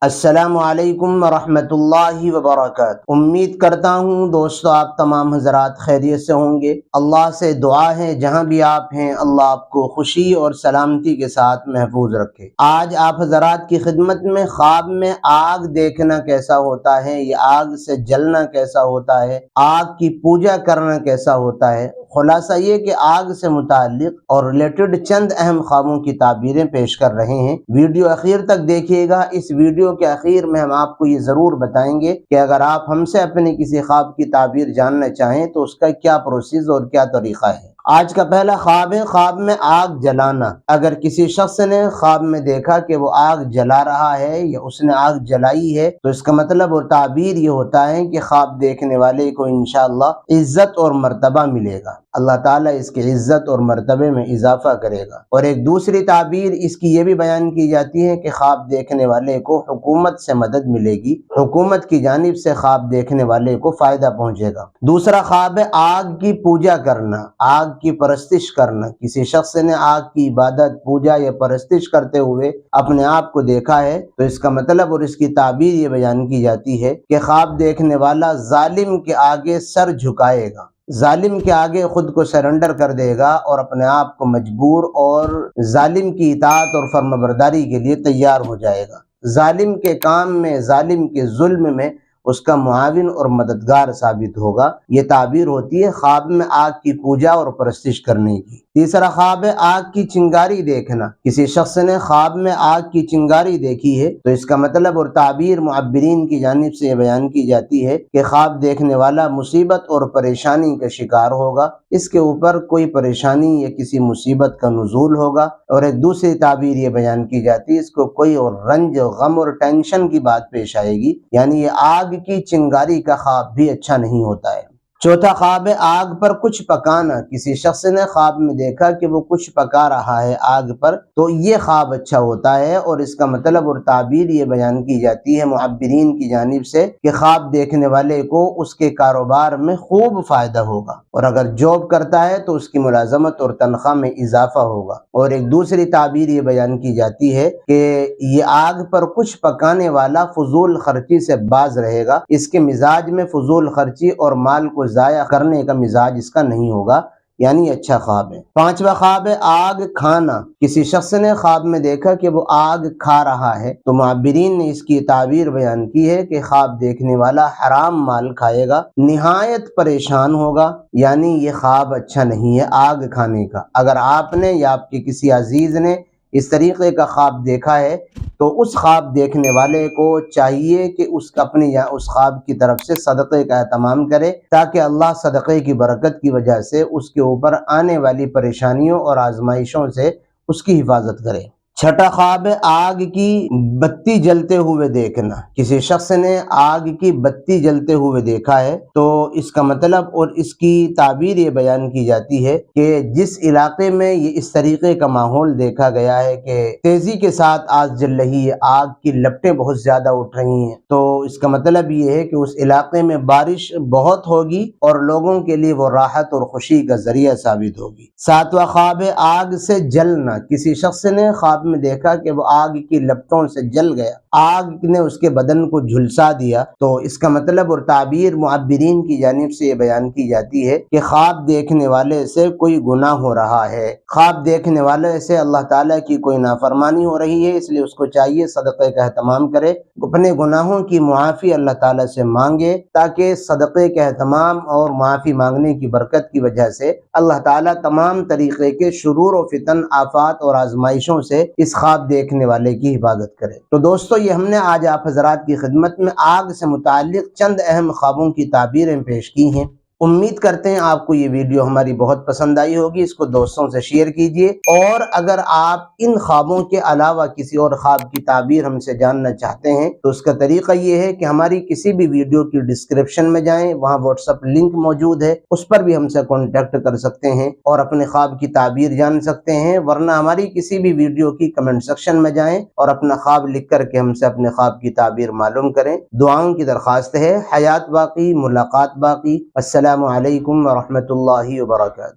السلام علیکم ورحمۃ اللہ وبرکاتہ۔ امید کرتا ہوں دوستو آپ تمام حضرات خیریت سے ہوں گے۔ اللہ سے دعا ہے جہاں بھی آپ ہیں اللہ آپ کو خوشی اور سلامتی کے ساتھ محفوظ رکھے۔ آج آپ حضرات کی خدمت میں خواب میں آگ دیکھنا کیسا ہوتا ہے، یہ آگ سے جلنا کیسا ہوتا ہے، آگ کی پوجا کرنا کیسا ہوتا ہے، خلاصہ یہ کہ آگ سے متعلق اور ریلیٹڈ چند اہم خوابوں کی تعبیریں پیش کر رہے ہیں۔ ویڈیو اخیر تک دیکھیے گا۔ اس ویڈیو کے اخیر میں ہم آپ کو یہ ضرور بتائیں گے کہ اگر آپ ہم سے اپنے کسی خواب کی تعبیر جاننا چاہیں تو اس کا کیا پروسیس اور کیا طریقہ ہے۔ آج کا پہلا خواب ہے خواب میں آگ جلانا۔ اگر کسی شخص نے خواب میں دیکھا کہ وہ آگ جلا رہا ہے یا اس نے آگ جلائی ہے تو اس کا مطلب اور تعبیر یہ ہوتا ہے کہ خواب دیکھنے والے کو انشاءاللہ عزت اور مرتبہ ملے گا، اللہ تعالیٰ اس کی عزت اور مرتبے میں اضافہ کرے گا۔ اور ایک دوسری تعبیر اس کی یہ بھی بیان کی جاتی ہے کہ خواب دیکھنے والے کو حکومت سے مدد ملے گی، حکومت کی جانب سے خواب دیکھنے والے کو فائدہ پہنچے گا۔ دوسرا خواب ہے آگ کی پوجا کرنا، آگ کی پرستش کرنا۔ کسی شخص نے آگ کی عبادت، پوجا یا پرستش کرتے ہوئے اپنے آپ کو دیکھا ہے تو اس کا مطلب اور اس کی تعبیر یہ بیان کی جاتی ہے کہ خواب دیکھنے والا ظالم کے آگے سر جھکائے گا، ظالم کے آگے خود کو سرنڈر کر دے گا اور اپنے آپ کو مجبور اور ظالم کی اطاعت اور فرمانبرداری کے لیے تیار ہو جائے گا، ظالم کے کام میں، ظالم کے ظلم میں اس کا معاون اور مددگار ثابت ہوگا۔ یہ تعبیر ہوتی ہے خواب میں آگ کی پوجا اور پرستش کرنے کی۔ تیسرا خواب ہے آگ کی چنگاری دیکھنا۔ کسی شخص نے خواب میں آگ کی چنگاری دیکھی ہے تو اس کا مطلب اور تعبیر معبرین کی جانب سے یہ بیان کی جاتی ہے کہ خواب دیکھنے والا مصیبت اور پریشانی کا شکار ہوگا، اس کے اوپر کوئی پریشانی یا کسی مصیبت کا نزول ہوگا۔ اور ایک دوسری تعبیر یہ بیان کی جاتی ہے اس کو کوئی اور رنج، غم اور ٹینشن کی بات پیش آئے گی، یعنی یہ آگ کی چنگاری کا خواب بھی اچھا نہیں ہوتا ہے۔ چوتھا خواب ہے آگ پر کچھ پکانا۔ کسی شخص نے خواب میں دیکھا کہ وہ کچھ پکا رہا ہے آگ پر تو یہ خواب اچھا ہوتا ہے اور اس کا مطلب اور تعبیر یہ بیان کی جاتی ہے معبرین کی جانب سے کہ خواب دیکھنے والے کو اس کے کاروبار میں خوب فائدہ ہوگا، اور اگر جاب کرتا ہے تو اس کی ملازمت اور تنخواہ میں اضافہ ہوگا۔ اور ایک دوسری تعبیر یہ بیان کی جاتی ہے کہ یہ آگ پر کچھ پکانے والا فضول خرچی سے باز رہے گا، اس کے مزاج میں فضول خرچی اور مال کو ضائع کرنے کا مزاج اس کا نہیں ہوگا، یعنی اچھا خواب ہے۔ پانچواں خواب ہے آگ کھانا۔ کسی شخص نے خواب میں دیکھا کہ وہ آگ کھا رہا ہے تو معبرین نے اس کی تعبیر بیان کی ہے کہ خواب دیکھنے والا حرام مال کھائے گا، نہایت پریشان ہوگا، یعنی یہ خواب اچھا نہیں ہے آگ کھانے کا۔ اگر آپ نے یا آپ کے کسی عزیز نے اس طریقے کا خواب دیکھا ہے تو اس خواب دیکھنے والے کو چاہیے کہ اس خواب کی طرف سے صدقے کا اہتمام کرے تاکہ اللہ صدقے کی برکت کی وجہ سے اس کے اوپر آنے والی پریشانیوں اور آزمائشوں سے اس کی حفاظت کرے۔ چھٹا خواب ہے آگ کی بتی جلتے ہوئے دیکھنا۔ کسی شخص نے آگ کی بتی جلتے ہوئے دیکھا ہے تو اس کا مطلب اور اس کی تعبیر یہ بیان کی جاتی ہے کہ جس علاقے میں یہ اس طریقے کا ماحول دیکھا گیا ہے کہ تیزی کے ساتھ آگ جل رہی ہے، آگ کی لپٹیں بہت زیادہ اٹھ رہی ہیں، تو اس کا مطلب یہ ہے کہ اس علاقے میں بارش بہت ہوگی اور لوگوں کے لیے وہ راحت اور خوشی کا ذریعہ ثابت ہوگی۔ ساتواں خواب ہے آگ سے جلنا۔ کسی شخص نے خواب میں دیکھا کہ وہ آگ کی لپٹوں سے جل گیا، آگ نے اس کے بدن کو جھلسا دیا، تو اس کا مطلب اور تعبیر معبرین کی جانب سے یہ بیان کی جاتی ہے کہ خواب دیکھنے والے سے کوئی گناہ ہو رہا ہے، خواب دیکھنے والے سے اللہ تعالیٰ کی کوئی نافرمانی ہو رہی ہے، اس لیے اس کو چاہیے صدقے کا اہتمام کرے، اپنے گناہوں کی معافی اللہ تعالیٰ سے مانگے تاکہ صدقے کا اہتمام اور معافی مانگنے کی برکت کی وجہ سے اللہ تعالیٰ تمام طریقے کے شرور و فتن، آفات اور آزمائشوں سے اس خواب دیکھنے والے کی حفاظت کرے۔ تو دوستو یہ ہم نے آج آپ حضرات کی خدمت میں آگ سے متعلق چند اہم خوابوں کی تعبیریں پیش کی ہیں۔ امید کرتے ہیں آپ کو یہ ویڈیو ہماری بہت پسند آئی ہوگی، اس کو دوستوں سے شیئر کیجئے، اور اگر آپ ان خوابوں کے علاوہ کسی اور خواب کی تعبیر ہم سے جاننا چاہتے ہیں تو اس کا طریقہ یہ ہے کہ ہماری کسی بھی ویڈیو کی ڈسکرپشن میں جائیں، وہاں واٹس ایپ لنک موجود ہے، اس پر بھی ہم سے کانٹیکٹ کر سکتے ہیں اور اپنے خواب کی تعبیر جان سکتے ہیں، ورنہ ہماری کسی بھی ویڈیو کی کمنٹ سیکشن میں جائیں اور اپنا خواب لکھ کر کے ہم سے اپنے خواب کی تعبیر معلوم کریں۔ دعاؤں کی درخواست ہے، حیات باقی، ملاقات باقی۔ السلام علیکم ورحمۃ اللہ وبرکاتہ۔